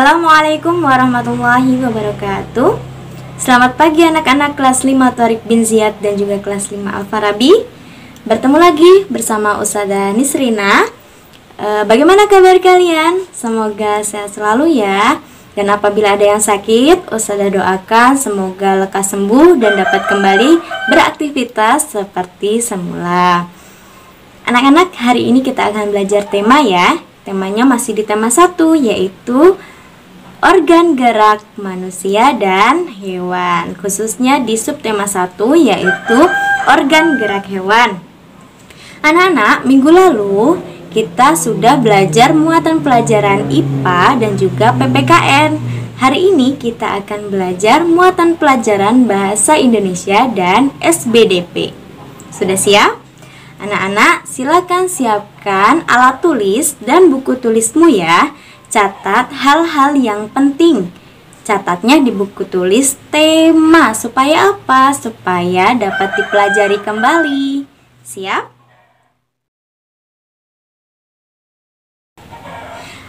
Assalamualaikum warahmatullahi wabarakatuh. Selamat pagi anak-anak kelas 5 Thorik bin Ziyad dan juga kelas 5 Al-Farabi. Bertemu lagi bersama Ustazah Nisrina. Bagaimana kabar kalian? Semoga sehat selalu ya. Dan apabila ada yang sakit, Ustazah doakan semoga lekas sembuh dan dapat kembali beraktivitas seperti semula. Anak-anak, hari ini kita akan belajar tema ya. Temanya masih di tema 1, yaitu organ gerak manusia dan hewan. Khususnya di subtema 1, yaitu organ gerak hewan. Anak-anak, minggu lalu kita sudah belajar muatan pelajaran IPA dan juga PPKN. Hari ini kita akan belajar muatan pelajaran Bahasa Indonesia dan SBDP. Sudah siap? Anak-anak, silakan siapkan alat tulis dan buku tulismu ya. Catat hal-hal yang penting. Catatnya di buku tulis tema. Supaya apa? Supaya dapat dipelajari kembali. Siap?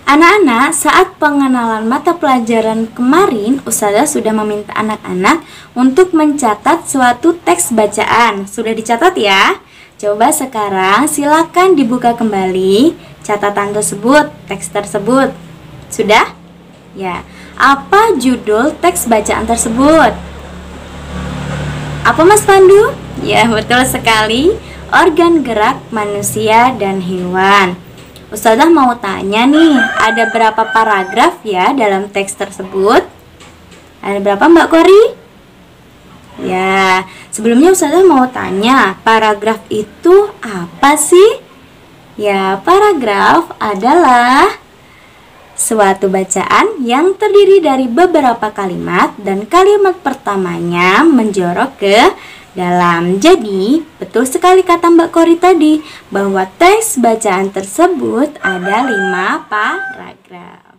Anak-anak, saat pengenalan mata pelajaran kemarin, Ustazah sudah meminta anak-anak untuk mencatat suatu teks bacaan. Sudah dicatat ya? Coba sekarang silakan dibuka kembali catatan tersebut, teks tersebut. Sudah? Ya. Apa judul teks bacaan tersebut? Apa Mas Pandu? Ya, betul sekali. Organ gerak manusia dan hewan. Ustazah mau tanya nih, ada berapa paragraf ya dalam teks tersebut? Ada berapa Mbak Kori? Ya, sebelumnya Ustazah mau tanya, paragraf itu apa sih? Ya, paragraf adalah suatu bacaan yang terdiri dari beberapa kalimat dan kalimat pertamanya menjorok ke dalam. Jadi, betul sekali kata Mbak Kori tadi bahwa teks bacaan tersebut ada 5 paragraf.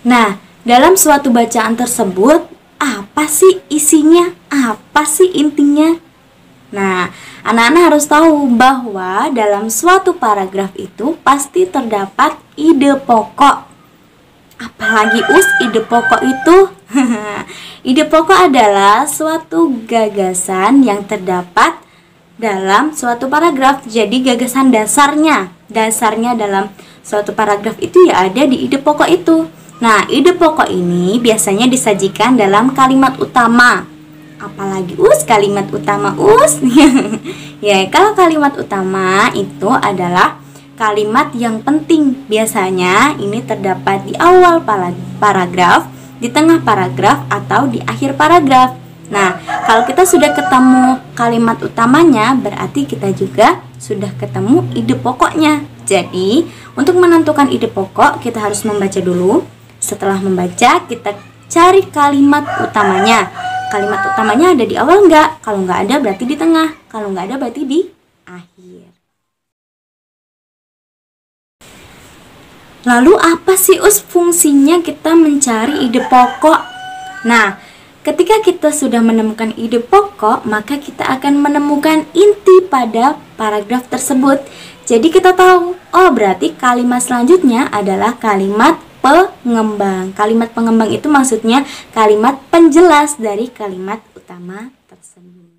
Nah, dalam suatu bacaan tersebut apa sih isinya? Apa sih intinya? Nah, anak-anak harus tahu bahwa dalam suatu paragraf itu pasti terdapat ide pokok. Apalagi ide pokok itu? Ide pokok adalah suatu gagasan yang terdapat dalam suatu paragraf. Jadi gagasan dasarnya dalam suatu paragraf itu ya ada di ide pokok itu. Nah, ide pokok ini biasanya disajikan dalam kalimat utama. Apalagi kalimat utama Ya, kalau kalimat utama itu adalah kalimat yang penting. Biasanya ini terdapat di awal paragraf, di tengah paragraf, atau di akhir paragraf. Nah, kalau kita sudah ketemu kalimat utamanya, berarti kita juga sudah ketemu ide pokoknya. Jadi, untuk menentukan ide pokok, kita harus membaca dulu. Setelah membaca, kita cari kalimat utamanya. Kalimat utamanya ada di awal enggak? Kalau enggak ada berarti di tengah. Kalau enggak ada berarti di akhir. Lalu apa sih fungsinya kita mencari ide pokok? Nah, ketika kita sudah menemukan ide pokok, maka kita akan menemukan inti pada paragraf tersebut. Jadi kita tahu, oh berarti kalimat selanjutnya adalah kalimat pengembang. Kalimat pengembang itu maksudnya kalimat penjelas dari kalimat utama tersebut.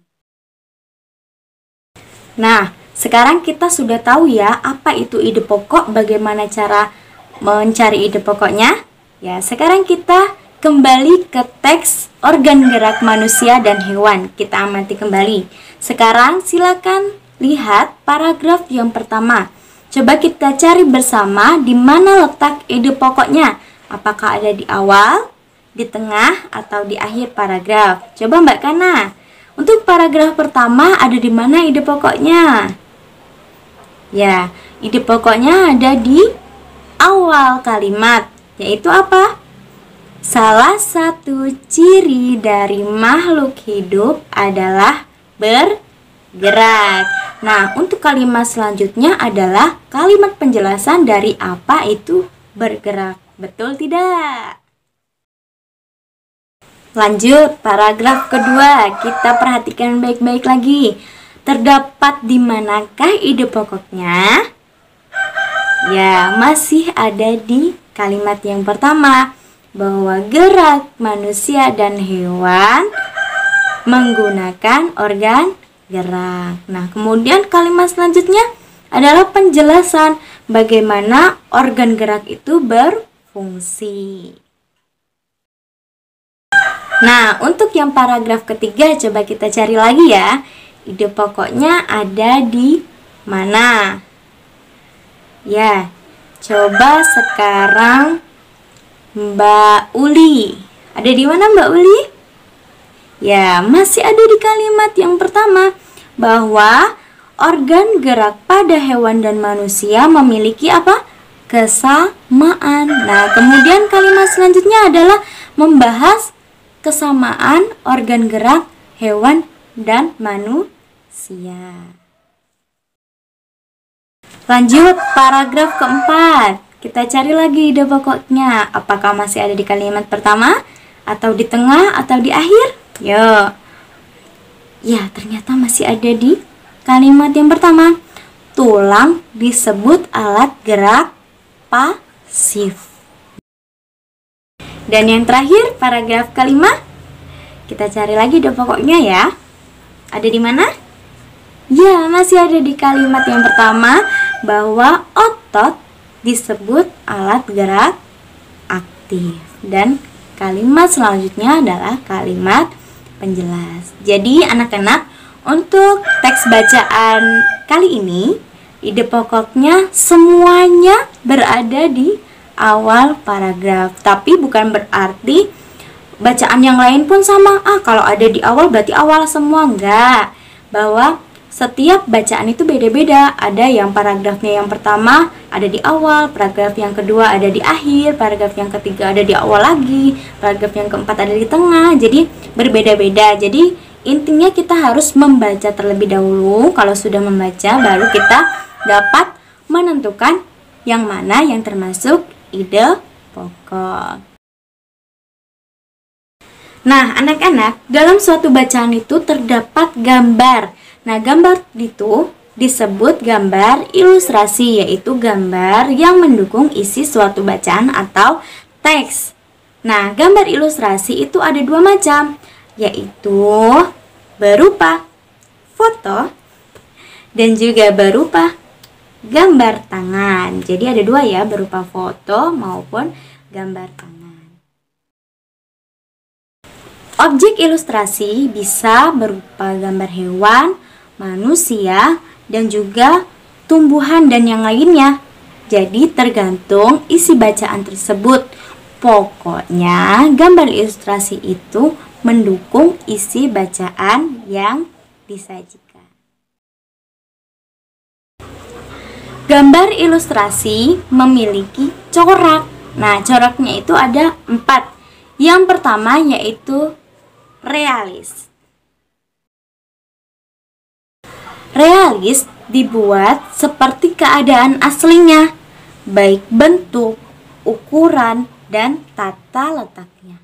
Nah, sekarang kita sudah tahu ya apa itu ide pokok, bagaimana cara mencari ide pokoknya. Ya, sekarang kita kembali ke teks organ gerak manusia dan hewan. Kita amati kembali. Sekarang silakan lihat paragraf yang pertama. Coba kita cari bersama di mana letak ide pokoknya. Apakah ada di awal, di tengah, atau di akhir paragraf? Coba Mbak Kana. Untuk paragraf pertama ada di mana ide pokoknya? Ya, ide pokoknya ada di awal kalimat. Yaitu apa? Salah satu ciri dari makhluk hidup adalah bergerak. Nah, untuk kalimat selanjutnya adalah kalimat penjelasan dari apa itu bergerak. Betul tidak? Lanjut, paragraf kedua. Kita perhatikan baik-baik lagi. Terdapat di manakah ide pokoknya? Ya, masih ada di kalimat yang pertama, bahwa gerak manusia dan hewan menggunakan organ gerak. Nah, kemudian kalimat selanjutnya adalah penjelasan bagaimana organ gerak itu berfungsi. Nah, untuk yang paragraf ketiga coba kita cari lagi ya. Ide pokoknya ada di mana? Ya, coba sekarang Mbak Uli. Ada di mana Mbak Uli? Ya, masih ada di kalimat yang pertama, bahwa organ gerak pada hewan dan manusia memiliki apa? Kesamaan. Nah, kemudian kalimat selanjutnya adalah membahas kesamaan organ gerak hewan dan manusia. Lanjut paragraf keempat. Kita cari lagi ide pokoknya. Apakah masih ada di kalimat pertama, atau di tengah, atau di akhir? Yo. Ya, ternyata masih ada di kalimat yang pertama. Tulang disebut alat gerak pasif. Dan yang terakhir, paragraf kelima. Kita cari lagi ide pokoknya ya. Ada di mana? Ya, masih ada di kalimat yang pertama, bahwa otot disebut alat gerak aktif. Dan kalimat selanjutnya adalah kalimat penjelas. Jadi anak-anak, untuk teks bacaan kali ini, ide pokoknya semuanya berada di awal paragraf. Tapi bukan berarti bacaan yang lain pun sama. Kalau ada di awal berarti awal semua. Enggak. Bahwa setiap bacaan itu beda-beda. Ada yang paragrafnya yang pertama ada di awal, paragraf yang kedua ada di akhir, paragraf yang ketiga ada di awal lagi, paragraf yang keempat ada di tengah. Jadi berbeda-beda. Jadi intinya kita harus membaca terlebih dahulu. Kalau sudah membaca, baru kita dapat menentukan yang mana yang termasuk ide pokok. Nah, anak-anak, dalam suatu bacaan itu terdapat gambar. Nah, gambar itu disebut gambar ilustrasi, yaitu gambar yang mendukung isi suatu bacaan atau teks. Nah, gambar ilustrasi itu ada dua macam, yaitu berupa foto dan juga berupa gambar tangan. Jadi ada dua ya, berupa foto maupun gambar tangan. Objek ilustrasi bisa berupa gambar hewan, manusia, dan juga tumbuhan dan yang lainnya. Jadi tergantung isi bacaan tersebut. Pokoknya gambar ilustrasi itu mendukung isi bacaan yang disajikan. Gambar ilustrasi memiliki corak. Nah, coraknya itu ada 4. Yang pertama yaitu realis. Realis dibuat seperti keadaan aslinya, baik bentuk, ukuran, dan tata letaknya.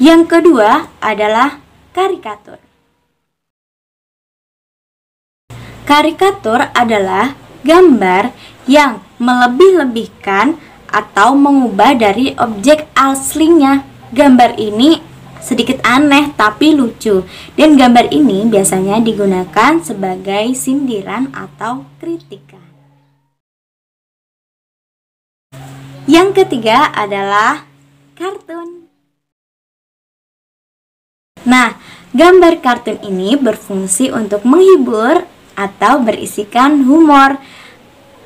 Yang kedua adalah karikatur. Karikatur adalah gambar yang melebih-lebihkan atau mengubah dari objek aslinya. Gambar ini sedikit aneh tapi lucu, dan gambar ini biasanya digunakan sebagai sindiran atau kritikan. Yang ketiga adalah kartun. Nah, gambar kartun ini berfungsi untuk menghibur atau berisikan humor.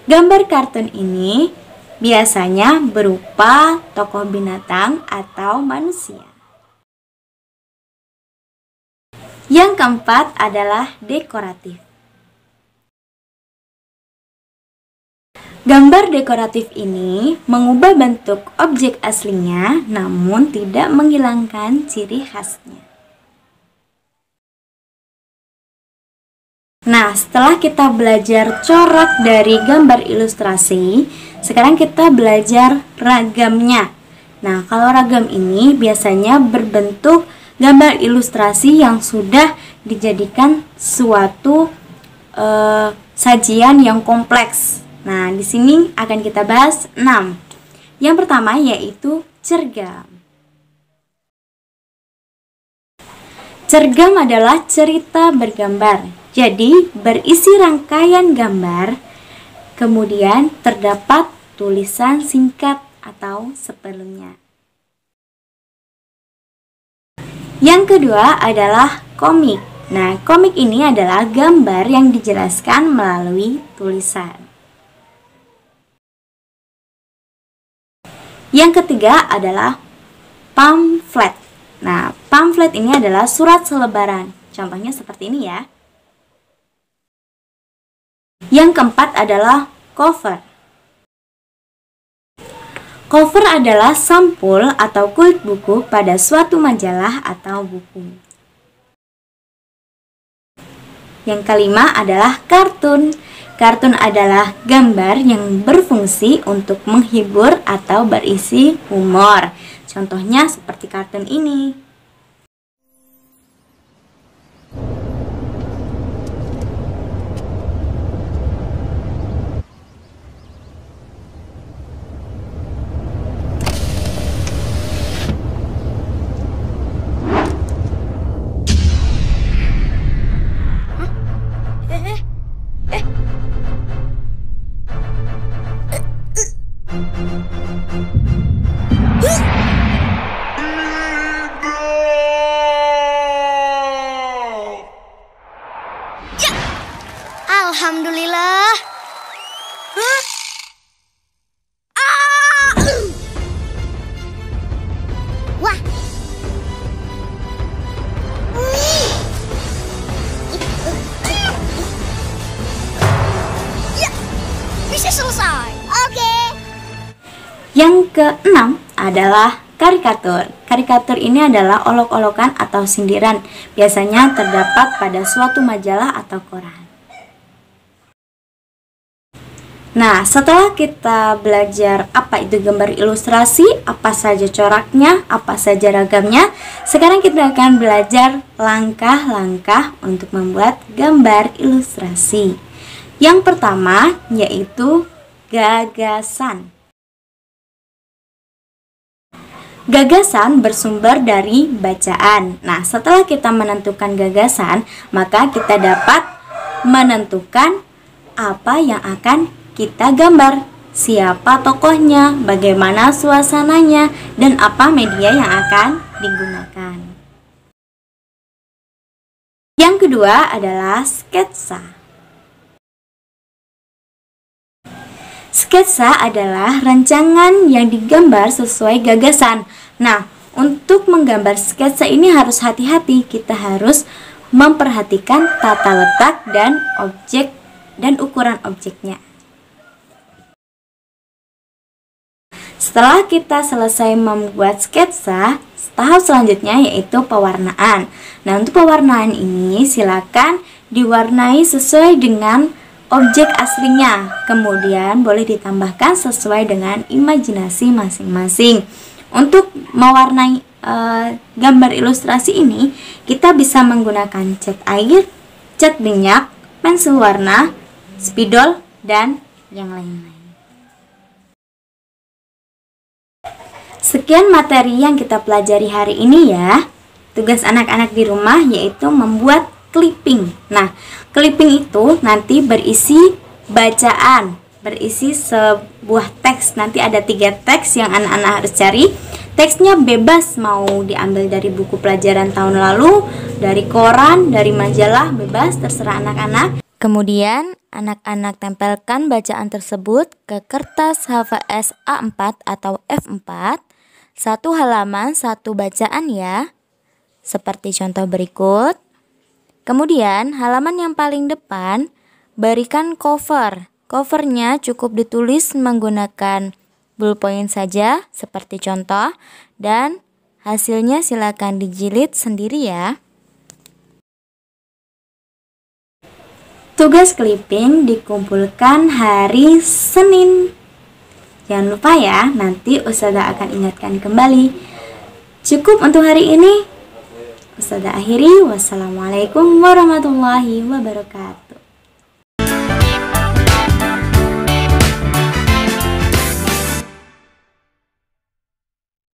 Gambar kartun ini biasanya berupa tokoh binatang atau manusia. Yang keempat adalah dekoratif. Gambar dekoratif ini mengubah bentuk objek aslinya namun tidak menghilangkan ciri khasnya. Nah, setelah kita belajar corak dari gambar ilustrasi, sekarang kita belajar ragamnya. Nah, kalau ragam ini biasanya berbentuk gambar ilustrasi yang sudah dijadikan suatu sajian yang kompleks. Nah, di sini akan kita bahas 6. Yang pertama yaitu cergam. Cergam adalah cerita bergambar. Jadi, berisi rangkaian gambar, kemudian terdapat tulisan singkat atau seperlunya. Yang kedua adalah komik. Nah, komik ini adalah gambar yang dijelaskan melalui tulisan. Yang ketiga adalah pamflet. Nah, pamflet ini adalah surat selebaran. Contohnya seperti ini ya. Yang keempat adalah cover. Cover adalah sampul atau kulit buku pada suatu majalah atau buku. Yang kelima adalah kartun. Kartun adalah gambar yang berfungsi untuk menghibur atau berisi humor. Contohnya seperti kartun ini. Alhamdulillah. Wah. Ya, bisa selesai. Oke. Yang keenam adalah karikatur. Karikatur ini adalah olok-olokan atau sindiran. Biasanya terdapat pada suatu majalah atau koran. Nah, setelah kita belajar apa itu gambar ilustrasi, apa saja coraknya, apa saja ragamnya, sekarang kita akan belajar langkah-langkah untuk membuat gambar ilustrasi. Yang pertama yaitu gagasan. Gagasan bersumber dari bacaan. Nah, setelah kita menentukan gagasan, maka kita dapat menentukan apa yang akan kita gambar, siapa tokohnya, bagaimana suasananya, dan apa media yang akan digunakan. Yang kedua adalah sketsa. Sketsa adalah rancangan yang digambar sesuai gagasan. Nah, untuk menggambar sketsa ini harus hati-hati. Kita harus memperhatikan tata letak dan objek dan ukuran objeknya. Setelah kita selesai membuat sketsa, tahap selanjutnya yaitu pewarnaan. Nah, untuk pewarnaan ini silakan diwarnai sesuai dengan objek aslinya. Kemudian boleh ditambahkan sesuai dengan imajinasi masing-masing. Untuk mewarnai gambar ilustrasi ini, kita bisa menggunakan cat air, cat minyak, pensil warna, spidol, dan yang lain-lain. Sekian materi yang kita pelajari hari ini ya. Tugas anak-anak di rumah yaitu membuat clipping. Nah, clipping itu nanti berisi bacaan, berisi sebuah teks. Nanti ada 3 teks yang anak-anak harus cari. Teksnya bebas, mau diambil dari buku pelajaran tahun lalu, dari koran, dari majalah, bebas, terserah anak-anak. Kemudian, anak-anak tempelkan bacaan tersebut ke kertas HVS A4 atau F4. 1 halaman 1 bacaan ya, seperti contoh berikut. Kemudian halaman yang paling depan berikan cover. Covernya cukup ditulis menggunakan ballpoint saja, seperti contoh. Dan hasilnya silakan dijilid sendiri ya. Tugas clipping dikumpulkan hari Senin. Jangan lupa ya, nanti Ustazah akan ingatkan kembali. Cukup untuk hari ini. Ustazah akhiri. Wassalamualaikum warahmatullahi wabarakatuh.